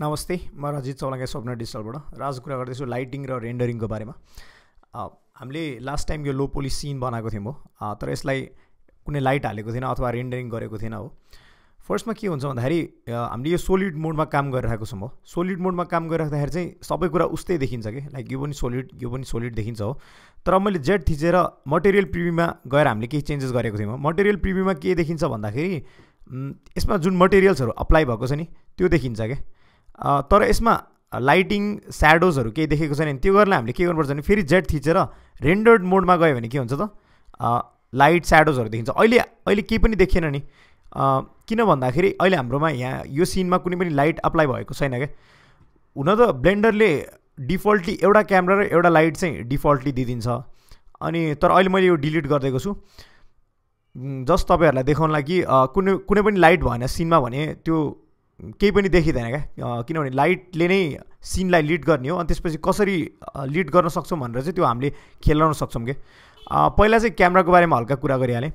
नमस्ते, म रजित चौलागाई स्वप्न डिजिटलबाट राज कुरा गर्दैछु लाइटिङ र रेन्डरिङको बारेमा। हामीले लास्ट टाइम यो लो पोली सिन बनाएको थियौँ हो, तर यसलाई कुनै लाइट हालेको थिएन अथवा रेन्डरिङ गरेको थिएन हो। फर्स्टमा के हुन्छ भन्दाखेरि हामीले यो सोलिड मोडमा काम गरिरहेको छौँ हो। सोलिड मोडमा काम गरिराख्दाखेरि चाहिँ सबै कुरा उस्तै देखिन्छ कि, लाइक यो पनि सोलिड देखिन्छ हो। तर मैले जेड थिचेर मटेरियल प्रिभ्यूमा गएर हामीले केही चेन्जेस गरेको थियौँ। मटेरियल प्रिभ्यूमा के देखिन्छ भन्दाखेरि यसमा जुन मटेरियल्सहरू अप्लाई भएको छ नि त्यो देखिन्छ क्या। तर यसमा लाइटिङ स्याडोजहरू केही देखेको छैन। त्यो गरेर हामीले के गर्नुपर्छ भने फेरि जेड थिचेर रेन्डर्ड मोडमा गयो भने के हुन्छ त, लाइट स्याडोजहरू देखिन्छ। अहिले केही पनि देखिएन नि, किन भन्दाखेरि अहिले हाम्रोमा यहाँ यो सिनमा कुनै पनि लाइट अप्लाई भएको छैन क्या। हुन त ब्लेन्डरले डिफल्टली एउटा क्यामेरा र एउटा लाइट चाहिँ डिफल्टली दिइदिन्छ। अनि तर अहिले मैले यो डिलिट गरिदिएको छु जस्ट तपाईँहरूलाई देखाउनलाई कि कुनै पनि लाइट भएन सिनमा भने त्यो केही पनि देखिँदैन क्या। किनभने लाइटले नै सिनलाई लिड गर्ने हो, अनि त्यसपछि कसरी लिड गर्न सक्छौँ भनेर चाहिँ त्यो हामीले खेलाउन सक्छौँ क्या। पहिला चाहिँ क्यामेराको बारेमा हल्का कुरा गरिहालेँ।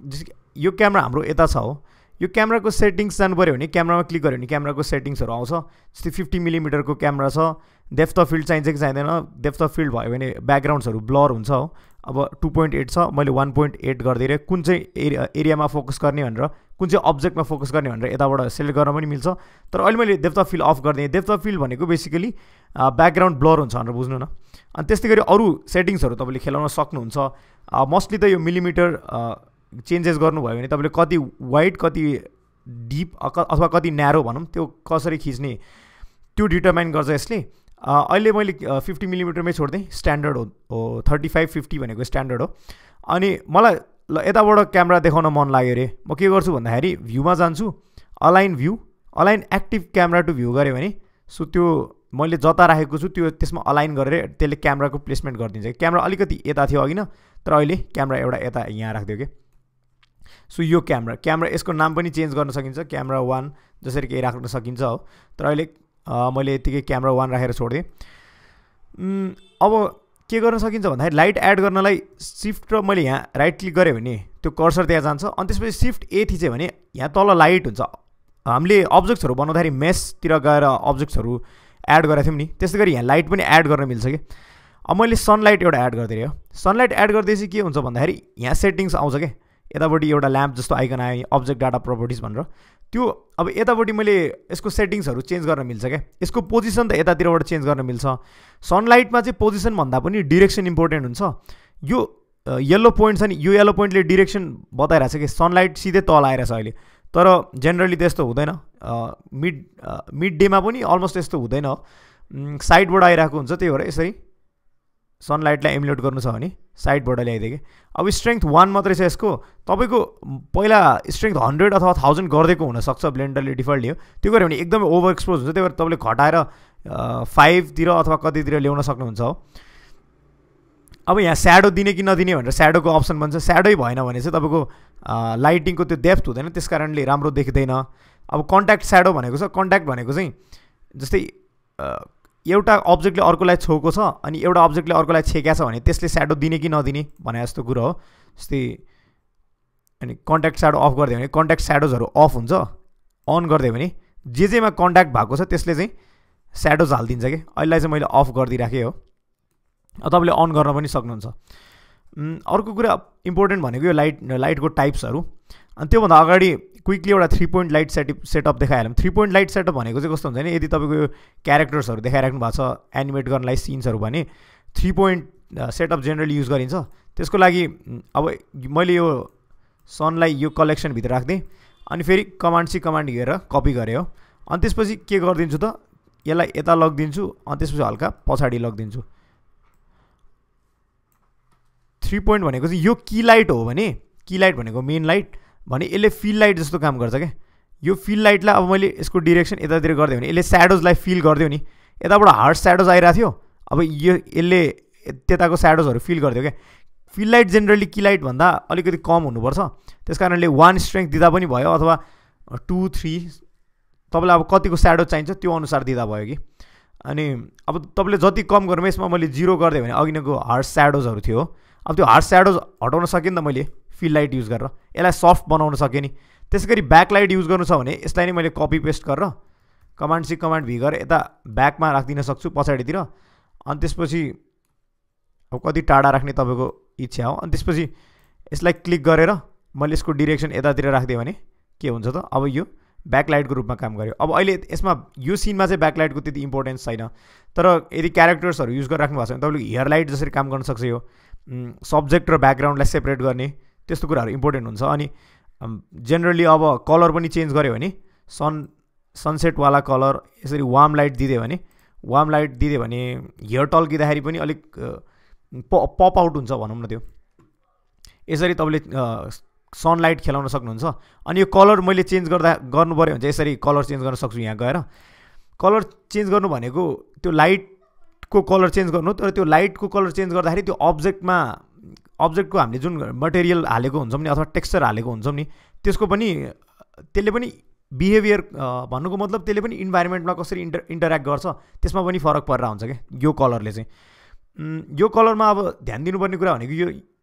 जस्तो यो क्यामेरा हाम्रो यता छ हो। यो क्यामेराको सेटिङ्स जानु पऱ्यो भने क्यामेरामा क्लिक गऱ्यो भने क्यामेराको सेटिङ्सहरू आउँछ। जस्तै 50 मिलीमिटरको क्यामेरा छ, डेप्थ अफ फिल्ड चाहिन्छ कि चाहिँदैन। डेप्थ अफ फिल्ड भयो भने ब्याकग्राउन्ड्सहरू ब्लर हुन्छ हो। अब 2.8 छ, मैले 1.8 गरिदिएँ। कुन चाहिँ एरियामा फोकस गर्ने भनेर, कुन चाहिँ अब्जेक्टमा फोकस गर्ने भनेर यताबाट सेलेक्ट गर्न पनि मिल्छ। तर अहिले मैले डेप्थ अफ फिल्ड अफ गरिदिएँ। डेप्थ अफ फिल्ड भनेको बेसिकली ब्याकग्राउन्ड ब्लर हुन्छ भनेर बुझ्नु न। अनि त्यस्तै गरी अरू सेटिङ्सहरू तपाईँले खेलाउन सक्नुहुन्छ। मोस्टली त यो मिलिमिटर चेन्जेस गर्नुभयो भने तपाईँले कति वाइड, कति डिप अथवा कति न्यारो भनौँ त्यो कसरी खिच्ने त्यो डिटर्माइन गर्छ यसले। अहिले मैले 50 मिलीमिटरमै छोडिदिएँ, स्ट्यान्डर्ड हो 35-50 भनेको स्ट्यान्डर्ड हो। अनि मलाई यताबाट क्यामेरा देखाउन मन लाग्यो अरे म के गर्छु भन्दाखेरि भ्यूमा जान्छु, align active camera to view गरेँ भने सो त्यो मैले जता राखेको छु त्यो त्यसमा अलाइन गरेर त्यसले क्यामेराको प्लेसमेन्ट गरिदिन्छ। क्यामेरा अलिकति यता थियो अघि न, तर अहिले क्यामेरा एउटा यता यहाँ राखिदियो कि। सो यो क्यामेरा यसको नाम पनि चेन्ज गर्न सकिन्छ, क्यामेरा 1 जसरी केही राख्न सकिन्छ हो। तर अहिले मैले यतिकै क्यामेरा 1 राखेर छोडिदिएँ। अब के गर्न सकिन्छ भन्दाखेरि लाइट एड गर्नलाई सिफ्ट र मैले यहाँ राइट क्लिक गरेँ भने त्यो कर्सर त्यहाँ जान्छ। अनि त्यसपछि सिफ्ट ए थिचेँ भने यहाँ तल लाइट हुन्छ। हामीले अब्जेक्ट्सहरू बनाउँदाखेरि मेसतिर गएर अब्जेक्ट्सहरू एड गरेको थियौँ नि, त्यस्तै गरी यहाँ लाइट पनि एड गर्न मिल्छ कि। अब मैले सनलाइट एउटा एड गरिदिएँ हो। सनलाइट एड गर्दैछु के हुन्छ भन्दाखेरि यहाँ सेटिङ्स आउँछ क्या। यतापट्टि एउटा ल्याम्प जस्तो आइकन आयो, अब्जेक्ट डाटा प्रपर्टिज भनेर। त्यो अब यतापट्टि मैले यसको सेटिङ्सहरू चेन्ज गर्न मिल्छ क्या। यसको पोजिसन त यतातिरबाट चेन्ज गर्न मिल्छ। सनलाइटमा चाहिँ पोजिसन भन्दा पनि डिरेक्सन इम्पोर्टेन्ट हुन्छ। यो येल्लो पोइन्ट छ नि, यो येल्लो पोइन्टले डिरेक्सन बताइरहेको छ कि सनलाइट सिधै तल आइरहेछ अहिले। तर जेनरली त्यस्तो हुँदैन। मिड डेमा पनि अलमोस्ट यस्तो हुँदैन, साइडबाट आइरहेको हुन्छ। त्यही भएर यसरी सनलाइटलाई एमुलेट गर्नु छ भने साइडबाट ल्याइदिएँ कि। अब स्ट्रेङ्थ 1 मात्रै छ यसको। तपाईँको पहिला स्ट्रेङ्थ 100 अथवा 1000 गरिदिएको हुनसक्छ, ब्लेन्डरले डिफल्ट लियो। त्यो गऱ्यो भने एकदमै ओभर एक्सपोज हुन्छ। त्यही भएर तपाईँले घटाएर 5 तिर अथवा कतितिर ल्याउन सक्नुहुन्छ हो। अब यहाँ स्याडो दिने कि नदिने भनेर स्याडोको अप्सन भन्छ। स्याडै भएन भने चाहिँ तपाईँको लाइटिङको त्यो डेप्थ हुँदैन, त्यस कारणले राम्रो देखिँदैन। अब कन्ट्याक्ट स्याडो भनेको छ। कन्ट्याक्ट भनेको चाहिँ जस्तै एउटा अब्जेक्टले अर्कोलाई छोएको छ अनि एउटा अब्जेक्टले अर्कोलाई छेक्या छ भने त्यसले स्याडो दिने कि नदिने भने जस्तो कुरो हो। जस्तै अनि कन्ट्याक्ट स्याडो अफ गरिदियो भने कन्ट्याक्ट स्याडोजहरू अफ हुन्छ। अन गरिदियो भने जेमा कन्ट्याक्ट भएको छ त्यसले चाहिँ स्याडोज हालिदिन्छ कि। अहिलेलाई चाहिँ मैले अफ गरिदिइराखेँ हो। तपाईँले अन गर्न पनि सक्नुहुन्छ। अर्को कुरा इम्पोर्टेन्ट भनेको यो लाइटको टाइप्सहरू। अनि त्योभन्दा अगाडि क्विकली एउटा 3 पोइन्ट लाइट सेटअप देखाइहालौँ। 3 पोइन्ट लाइट सेटअप भनेको चाहिँ कस्तो हुन्छ भने यदि तपाईँको यो क्यारेक्टर्सहरू देखाइराख्नु भएको छ एनिमेट गर्नलाई सिन्सहरू भने 3 पोइन्ट सेटअप जेनरली युज गरिन्छ। त्यसको लागि अब मैले यो सनलाई यो कलेक्सनभित्र राख्दिएँ अनि फेरि कमान्ड हिँडेर कपी गरेँ हो। अनि त्यसपछि के गरिदिन्छु त, यसलाई यता लगिदिन्छु अनि त्यसपछि हल्का पछाडि लगिदिन्छु। 3 पोइन्ट भनेको चाहिँ यो की लाइट हो भने, की लाइट भनेको मेन लाइट भने यसले फिल लाइट जस्तो काम गर्छ क्या। यो फिल लाइटलाई अब मैले यसको डिरेक्सन यतातिर गरिदियो भने यसले स्याडोजलाई फिल गरिदियो नि। यताबाट हार्ड स्याडोज आइरहेको थियो, अब यसले त्यताको स्याडोजहरू फिल गरिदियो क्या। फिल लाइट जेनरली की लाइट भन्दा अलिकति कम हुनुपर्छ। त्यस कारणले 1 स्ट्रेङ्थ दिँदा पनि भयो अथवा 2, 3 तपाईँलाई अब कतिको स्याडो चाहिन्छ त्यो अनुसार दिँदा भयो कि। अनि अब तपाईँले जति कम गर्नु, यसमा मैले 0 गरिदिएँ भने अघिको हार्ड स्याडोजहरू थियो। अब त्यो हार्ड स्याडोज हटाउन सकेँ नि त मैले फिल लाइट युज गरेर। यसलाई सफ्ट बनाउन सकेँ नि। त्यसै गरी ब्याकलाइट युज गर्नु छ भने यसलाई नै मैले कपी पेस्ट गरेर कमान्ड सी कमान्ड भी गरेर यता ब्याकमा राखिदिन सक्छु पछाडितिर। अनि त्यसपछि अब कति टाढा राख्ने तपाईँको इच्छा हो। अनि त्यसपछि यसलाई क्लिक गरेर मैले यसको डिरेक्सन यतातिर राखिदिएँ भने के हुन्छ त, अब यो ब्याकलाइटको रूपमा काम गर्यो। अब अहिले यसमा यो सिनमा चाहिँ ब्याकलाइटको त्यति इम्पोर्टेन्स छैन, तर यदि क्यारेक्टर्सहरू युज गरेर राख्नु भएको छ भने तपाईँले हेयर लाइट जसरी काम गर्न सक्छ, यो सब्जेक्ट र ब्याकग्राउन्डलाई सेपरेट गर्ने त्यस्तो कुराहरू इम्पोर्टेन्ट हुन्छ। अनि जेनरली अब कलर पनि चेन्ज गऱ्यो भने सनसेटवाला कलर यसरी वार्म लाइट दिदियो भने हेयर टल्किँदाखेरि पनि अलिक पप आउट हुन्छ भनौँ न। त्यो यसरी तपाईँले सनलाइट खेलाउन सक्नुहुन्छ। अनि यो कलर मैले चेन्ज गर्नु पऱ्यो भने चाहिँ यसरी कलर चेन्ज गर्न सक्छु। यहाँ गएर कलर चेन्ज गर्नु भनेको त्यो लाइटको कलर चेन्ज गर्नु, तर त्यो लाइटको कलर चेन्ज गर्दाखेरि त्यो अब्जेक्टको हामीले जुन मटेरियल हालेको हुन्छौँ नि अथवा टेक्स्चर हालेको हुन्छौँ नि त्यसले पनि बिहेभियर भन्नुको मतलब त्यसले पनि इन्भाइरोमेन्टमा कसरी इन्टरेक्ट गर्छ त्यसमा पनि फरक परेर हुन्छ क्या यो कलरले चाहिँ। यो कलरमा अब ध्यान दिनुपर्ने कुरा भनेको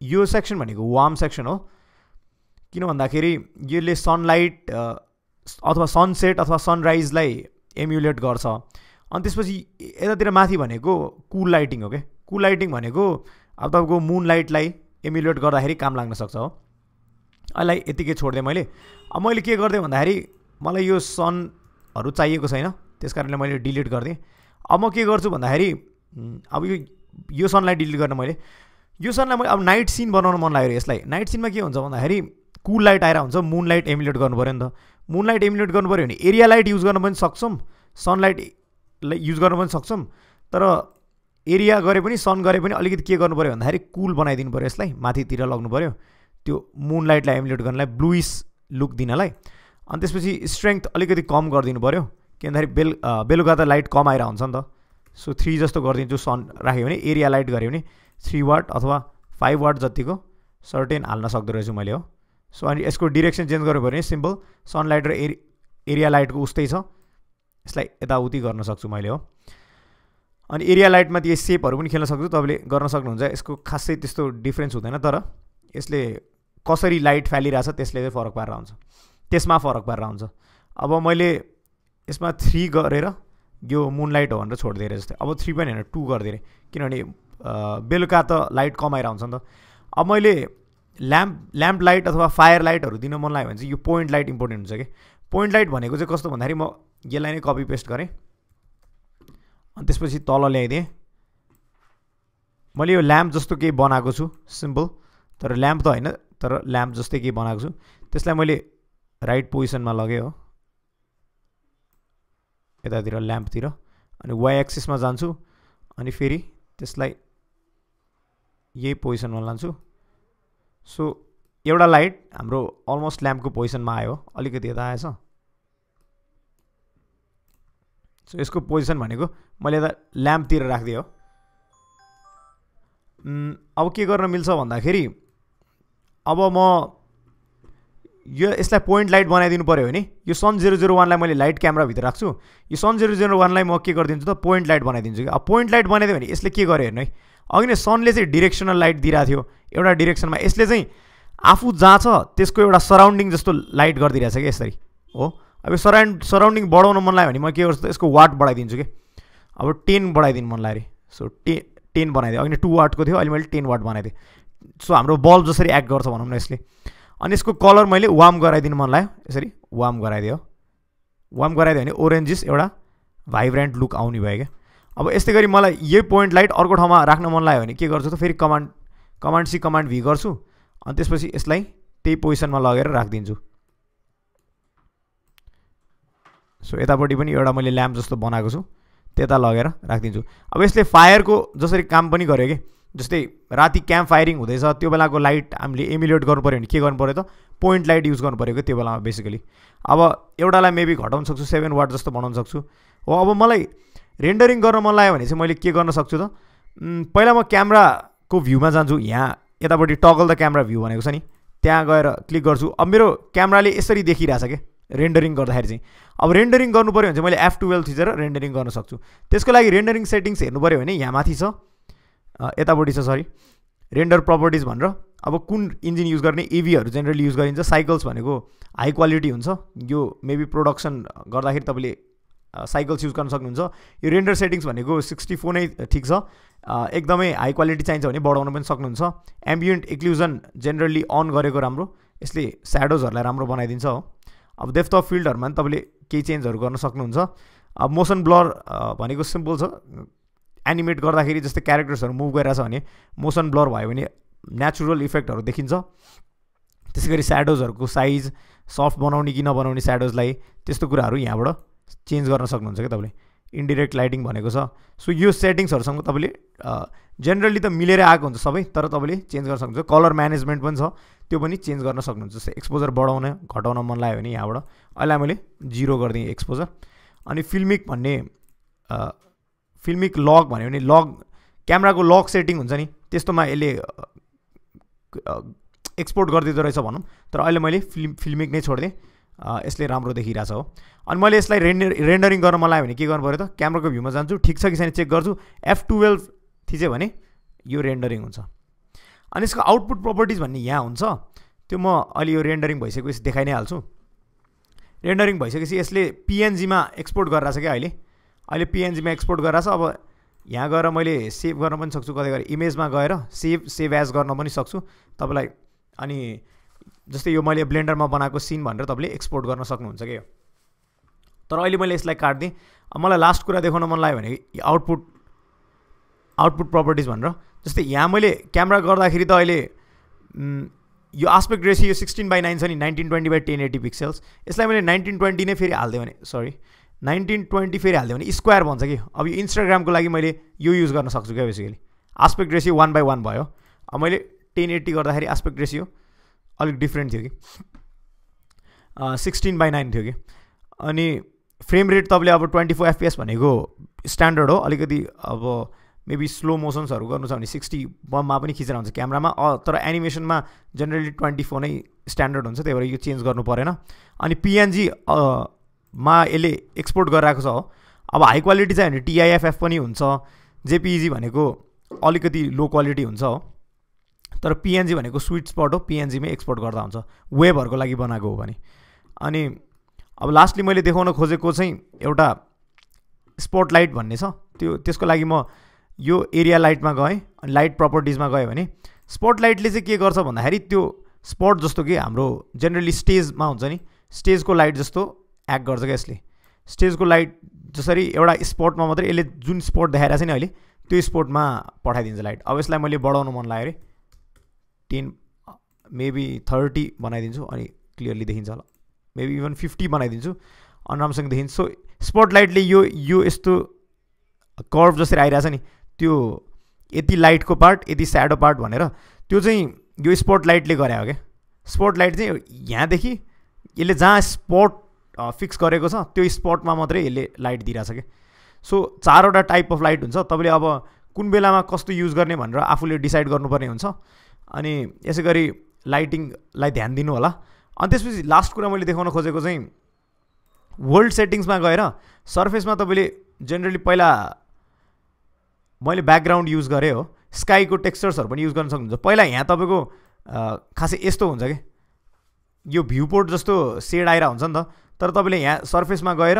यो सेक्सन भनेको वार्म सेक्सन हो, किन भन्दाखेरि यसले सनलाइट अथवा सनसेट अथवा सनराइजलाई एम्युलेट गर्छ। अनि त्यसपछि यतातिर माथि भनेको कुल लाइटिङ हो क्या। कुल लाइटिङ भनेको अब तपाईँको मुन लाइटलाई एम्युलेट गर्दाखेरि काम लाग्न सक्छ हो। अहिले यतिकै छोडिदिएँ मैले। अब मैले के गरिदिएँ भन्दाखेरि मलाई यो सनहरू चाहिएको छैन, त्यस कारणले मैले डिलिट गरिदिएँ। अब म के गर्छु भन्दाखेरि अब यो सनलाई डिलिट गर्न मैले यो सनलाई अब नाइट सिन बनाउन मन लाग्यो। यसलाई नाइट सिनमा के हुन्छ भन्दाखेरि कुल लाइट आएर हुन्छ, मुन लाइट एम्युलेट गर्नु पऱ्यो नि त। मुन लाइट एम्युलेट गर्नु पऱ्यो भने एरिया लाइट युज गर्न पनि सक्छौँ, सनलाइट युज गर्न पनि सक्छौँ, तर एरिया गरे पनि सन गरे पनि अलिकति के गर्नु पऱ्यो भन्दाखेरि कुल बनाइदिनु पऱ्यो, यसलाई माथितिर लग्नु पऱ्यो त्यो मुन लाइटलाई एम्युलेट गर्नलाई, ब्लुइस लुक दिनलाई। अनि त्यसपछि स्ट्रेङ्थ अलिकति कम गरिदिनु पऱ्यो, के भन्दाखेरि बेलुका त लाइट कम आएर हुन्छ नि त। सो 3 जस्तो गरिदिन्छु सन राख्यो भने। एरिया लाइट गऱ्यो भने 3 वाट अथवा 5 वाट जतिको सर्टेन हाल्न सक्दो रहेछु मैले हो। सो अनि यसको डिरेक्सन चेन्ज गर्नु पऱ्यो भने सिम्पल सनलाइट र एरिया लाइटको उस्तै छ, यसलाई यताउति गर्न सक्छु मैले हो। अनि एरिया लाइटमा त्यो सेपहरू पनि खेल्न सक्छु, तपाईँले गर्न सक्नुहुन्छ। यसको खासै त्यस्तो डिफ्रेन्स हुँदैन, तर यसले कसरी लाइट फालिरहेछ त्यसले चाहिँ फरक पारेर हुन्छ, त्यसमा फरक पारेर हुन्छ। अब मैले यसमा 3 गरेर यो मुनलाइट हो भनेर छोडिदिएँ जस्तै। अब 3 पनि होइन 2 गरिदिएँ, किनभने बेलुका त लाइट कम आएर हुन्छ नि त। अब मैले ल्याम्प लाइट अथवा फायर लाइटहरू दिन मन लाग्यो भने चाहिँ यो पोइन्ट लाइट इम्पोर्टेन्ट हुन्छ कि। पोइन्ट लाइट भनेको चाहिँ कस्तो भन्दाखेरि म यसलाई नै कपी पेस्ट गरेँ, अनि त्यसपछि तल ल्याइदिएँ। मैले यो ल्याम्प जस्तो केही बनाएको छु सिम्पल, तर ल्याम्प त होइन, तर ल्याम्प जस्तै केही बनाएको छु। त्यसलाई मैले राइट पोजिसनमा लगेँ हो, यतातिर ल्याम्पतिर, अनि वाइ एक्सिसमा जान्छु, अनि फेरि त्यसलाई यही पोजिसनमा लान्छु। सो एउटा लाइट हाम्रो अलमोस्ट ल्याम्पको पोजिसनमा आयो, अलिकति यता आएछ। सो यसको पोजिसन भनेको मैले यता ल्याम्पतिर राखिदिएँ हो। अब के गर्न मिल्छ भन्दाखेरि अब म यसलाई पोइन्ट लाइट बनाइदिनु पऱ्यो भने यो सन 001लाई मैले लाइट क्यामेराभित्र राख्छु, यो सन 001लाई म के गरिदिन्छु त पोइन्ट लाइट बनाइदिन्छु कि। अब पोइन्ट लाइट बनाइदियो भने यसले के गर्यो हेर्नु है, अघि नै सनले चाहिँ डिरेक्सनल लाइट दिइरहेको थियो एउटा डिरेक्सनमा, यसले चाहिँ आफू जहाँ छ त्यसको एउटा सराउन्डिङ जस्तो लाइट गरिदिरहेछ कि यसरी हो। अब यो सराउन्डिङ बढाउन मन लाग्यो भने म के गर्छु त यसको वाट बढाइदिन्छु कि। अब 10 बढाइदिनु मन लाग्यो, सो 10 बनाइदिएँ। अघि नै 2 वाटको थियो, अहिले मैले 10 वाट बनाइदिएँ। सो हाम्रो बल्ब जसरी एक्ट गर्छ भनौँ न यसले। अनि यसको कलर मैले वार्म गराइदिनु मन लाग्यो, यसरी वार्म गराइदियो। वार्म गराइदियो भने ओरेन्जिस एउटा भाइब्रेन्ट लुक आउने भयो क्या। अब यस्तै गरी मलाई यही पोइन्ट लाइट अर्को ठाउँमा राख्न मन लाग्यो भने के गर्छु त फेरि कमान्ड सी कमान्ड भी गर्छु, अनि त्यसपछि यसलाई त्यही पोजिसनमा लगेर राखिदिन्छु। सो यतापट्टि पनि एउटा मैले ल्याम्प जस्तो बनाएको छु, त्यता लगेर राखिदिन्छु। अब यसले फायरको जसरी काम पनि गर्यो कि, जस्तै राति क्याम्प फायरिङ हुँदैछ त्यो बेलाको लाइट हामीले एम्युलेट गर्नु पऱ्यो भने के गर्नु पऱ्यो त पोइन्ट लाइट युज गर्नु पऱ्यो कि त्यो बेलामा बेसिकली। अब एउटालाई मेबी घटाउन सक्छु, 7 वाट जस्तो बनाउन सक्छु हो। अब मलाई रेन्डरिङ गर्न मन लाग्यो भने चाहिँ मैले के गर्न सक्छु त, पहिला म क्यामेराको भ्यूमा जान्छु, यहाँ यतापट्टि टगल द क्यामेरा भ्यू भनेको छ नि, त्यहाँ गएर क्लिक गर्छु। अब मेरो क्यामेराले यसरी देखिरहेछ क्या रेन्डरिङ गर्दाखेरि चाहिँ। अब रेन्डरिङ गर्नु पऱ्यो भने चाहिँ मैले F12 थिचेर रेन्डरिङ गर्न सक्छु। त्यसको लागि रेन्डरिङ सेटिङ्स हेर्नु पऱ्यो भने यहाँ माथि छ, यतापट्टि छ सरी रेन्डर प्रपर्टिज भनेर। अब कुन इन्जिन युज गर्ने, EVहरू जेनरली युज गरिन्छ। साइकल्स भनेको हाई क्वालिटी हुन्छ, यो मेबी प्रोडक्सन गर्दाखेरि तपाईँले साइकल्स युज गर्न सक्नुहुन्छ। यो रेन्डर सेटिङ्स भनेको 64 नै ठिक छ। एकदमै हाई क्वालिटी चाहिन्छ भने बढाउन पनि सक्नुहुन्छ। एम्बियन्ट एक्लुजन जेनरली अन गरेको राम्रो, यसले स्याडोजहरूलाई राम्रो बनाइदिन्छ हो। अब डेप्थ अफ फिल्डहरूमा पनि तपाईँले केही चेन्जहरू गर्न सक्नुहुन्छ। अब मोसन ब्लर भनेको सिम्पल छ, एनिमेट गर्दाखेरि जस्तै क्यारेक्टर्सहरू मुभ गरिरहेछ भने मोसन ब्लर भयो भने नेचुरल इफेक्टहरू देखिन्छ। त्यसै गरी स्याडोजहरूको साइज सफ्ट बनाउने कि नबनाउने स्याडोजलाई, त्यस्तो कुराहरू यहाँबाट चेन्ज गर्न सक्नुहुन्छ क्या तपाईँले। इन्डिरेक्ट लाइटिङ भनेको छ। सो यो सेटिङ्सहरूसँग तपाईँले जेनरली त मिलेर आएको हुन्छ सबै, तर तपाईँले चेन्ज गर्न सक्नुहुन्छ। कलर म्यानेजमेन्ट पनि छ, त्यो पनि चेन्ज गर्न सक्नुहुन्छ। जस्तै एक्सपोजर बढाउन घटाउन मन लाग्यो भने यहाँबाट अहिले मैले 0 गरिदिएँ एक्सपोजर। अनि फिल्मिक भन्ने फिल्मिक लग भन्यो भने लग क्यामेराको लक सेटिङ हुन्छ नि, त्यस्तोमा यसले एक्सपोर्ट गरिदिँदो रहेछ भनौँ। तर अहिले मैले फिल्मिक नै छोडिदिएँ, यसले राम्रो देखिरहेछ हो। अनि मैले यसलाई रेन्डरिङ गर्न मन लाग्यो भने के गर्नु पऱ्यो त, क्यामेराको भ्यूमा जान्छु, ठिक छ कि छैन चेक गर्छु, F12 थिचेँ भने यो रेन्डरिङ हुन्छ। अनि यसको आउटपुट प्रपर्टिज भन्ने यहाँ हुन्छ, त्यो म अहिले यो रेन्डरिङ भइसकेपछि देखाइ नै हाल्छु। रेन्डरिङ भइसकेपछि यसले PNG-मा एक्सपोर्ट गरिरहेछ क्या अहिले PNG-मा एक्सपोर्ट गरिरहेछ। अब यहाँ गएर मैले सेभ गर्न पनि सक्छु, कतै गएर इमेजमा गएर सेभ एज गर्न पनि सक्छु तपाईँलाई। अनि जस्तै यो मैले ब्लेन्डरमा बनाएको सिन भनेर तपाईँले एक्सपोर्ट गर्न सक्नुहुन्छ क्या। तर अहिले मैले यसलाई काट्दिएँ। अब मलाई लास्ट कुरा देखाउन मन लाग्यो भने आउटपुट प्रपर्टिज भनेर, जस्तै यहाँ मैले क्यामेरा गर्दाखेरि त अहिले यो आस्पेक्ट रेसियो 16:9 छ नि, 1920/1080 पिक्सल्स। यसलाई मैले 1920 नै फेरि हालिदिएँ भने 1920 फेरि हालिदिएँ भने स्क्वायर भन्छ कि। अब यो इन्स्टाग्रामको लागि मैले यो युज गर्न सक्छु क्या बेसिकली। आस्पेक्ट रेसियो 1/1 भयो। अब मैले 1080 गर्दाखेरि आस्पेक्ट रेसियो अलिक डिफ्रेन्ट थियो कि 16:9 थियो कि। अनि फ्रेम रेट तपाईँले अब 24 FPS भनेको स्ट्यान्डर्ड हो। अलिकति अब मेबी स्लो मोसन्सहरू गर्नु छ भने 60 पनि खिचेर हुन्छ क्यामेरामा, तर एनिमेसनमा जेनरली 24 नै स्ट्यान्डर्ड हुन्छ, त्यही भएर यो चेन्ज गर्नु परेन। अनि PNG मा यसले एक्सपोर्ट गरिरहेको छ हो। अब हाई क्वालिटी चाहिँ भने TIFF पनि हुन्छ, JPEG भनेको अलिकति लो क्वालिटी हुन्छ हो। तर PNG भनेको स्विट स्पट हो, PNG-मै एक्सपोर्ट गर्दा हुन्छ वेबहरूको लागि बनाएको हो भने। अनि अब लास्टली मैले देखाउन खोजेको चाहिँ एउटा स्पटलाइट भन्ने छ, त्यसको लागि म यो एरिया लाइटमा गएँ। अनि लाइट प्रपर्टिजमा गएँ भने स्पटलाइटले चाहिँ के गर्छ भन्दाखेरि त्यो स्पट जस्तो कि हाम्रो जेनरली स्टेजमा हुन्छ नि, स्टेजको लाइट जस्तो एक्ट गर्छ क्या यसले। स्टेजको लाइट जसरी एउटा स्पटमा मात्रै यसले जुन स्पट देखाइरहेको छ नि अहिले, त्यो स्पटमा पठाइदिन्छ लाइट। अब यसलाई मैले बढाउन मन लाग्यो अरे 10 मेबी 30 बनाइदिन्छु, अनि क्लियरली देखिन्छ होला। मेबी इभन 50 बनाइदिन्छु, अनि राम्रोसँग देखिन्छ। सो स्पटलाइटले यो यस्तो कर्भ जसरी आइरहेछ नि, त्यो यति लाइटको पार्ट यति स्याडो पार्ट भनेर त्यो चाहिँ यो स्पटलाइटले गरे हो क्या। स्पटलाइट चाहिँ यहाँदेखि यसले जहाँ स्पट फिक्स गरेको छ त्यो स्पटमा मात्रै यसले लाइट दिइरहेछ क्या। सो 4वटा टाइप अफ लाइट हुन्छ, तपाईँले अब कुन बेलामा कस्तो युज गर्ने भनेर आफूले डिसाइड गर्नुपर्ने हुन्छ। अनि यसै गरी लाइटिङलाई ध्यान दिनु होला। अनि त्यसपछि लास्ट कुरा मैले देखाउन खोजेको चाहिँ वर्ल्ड सेटिङ्समा गएर सर्फेसमा तपाईँले जेनरली पहिला मैले ब्याकग्राउन्ड युज गरेँ हो, स्काईको टेक्स्चर्सहरू पनि युज गर्न सक्नुहुन्छ। पहिला यहाँ तपाईँको खासै यस्तो हुन्छ कि यो भ्यू पोर्ट जस्तो सेड आइरहेको हुन्छ नि त, तर तपाईँले यहाँ सर्फेसमा गएर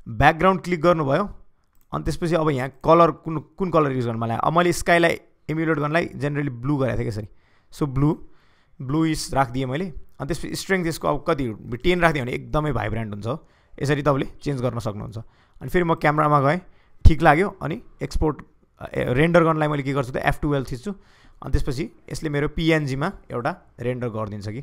ब्याकग्राउन्ड क्लिक गर्नुभयो, अनि त्यसपछि अब यहाँ कलर कुन कलर युज गर्नु मलाई, अब मैले स्काईलाई एम्युलेट गर्नलाई जेनरली ब्लू गरेको थिएँ यसरी। सो ब्लू इस राखिदिएँ मैले। अनि त्यसपछि स्ट्रेङ्थ यसको अब कति 10 राखिदिएँ भने एकदमै भाइब्रेन्ट हुन्छ हो। यसरी तपाईँले चेन्ज गर्न सक्नुहुन्छ। अनि फेरि म क्यामेरामा गएँ, ठिक लाग्यो, अनि एक्सपोर्ट रेन्डर गर्नलाई मैले के गर्छु त F12 थिच्छु। अनि त्यसपछि यसले मेरो PNG-मा एउटा रेन्डर गरिदिन्छ कि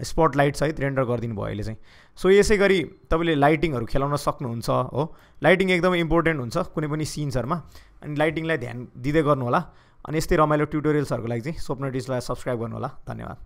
स्पटलाइट सहित रेन्डर गरिदिनु भयो अहिले चाहिँ। सो यसै गरी तपाईँले लाइटिङहरू खेलाउन सक्नुहुन्छ हो। लाइटिङ एकदमै इम्पोर्टेन्ट हुन्छ कुनै पनि सिन्सहरूमा, अनि लाइटिङलाई ध्यान दिँदै गर्नु होला। अनि यस्तै रमाइलो ट्युटोरियल्सहरूको लागि चाहिँ स्वप्न डिजिटललाई सब्सक्राइब गर्नु होला। धन्यवाद।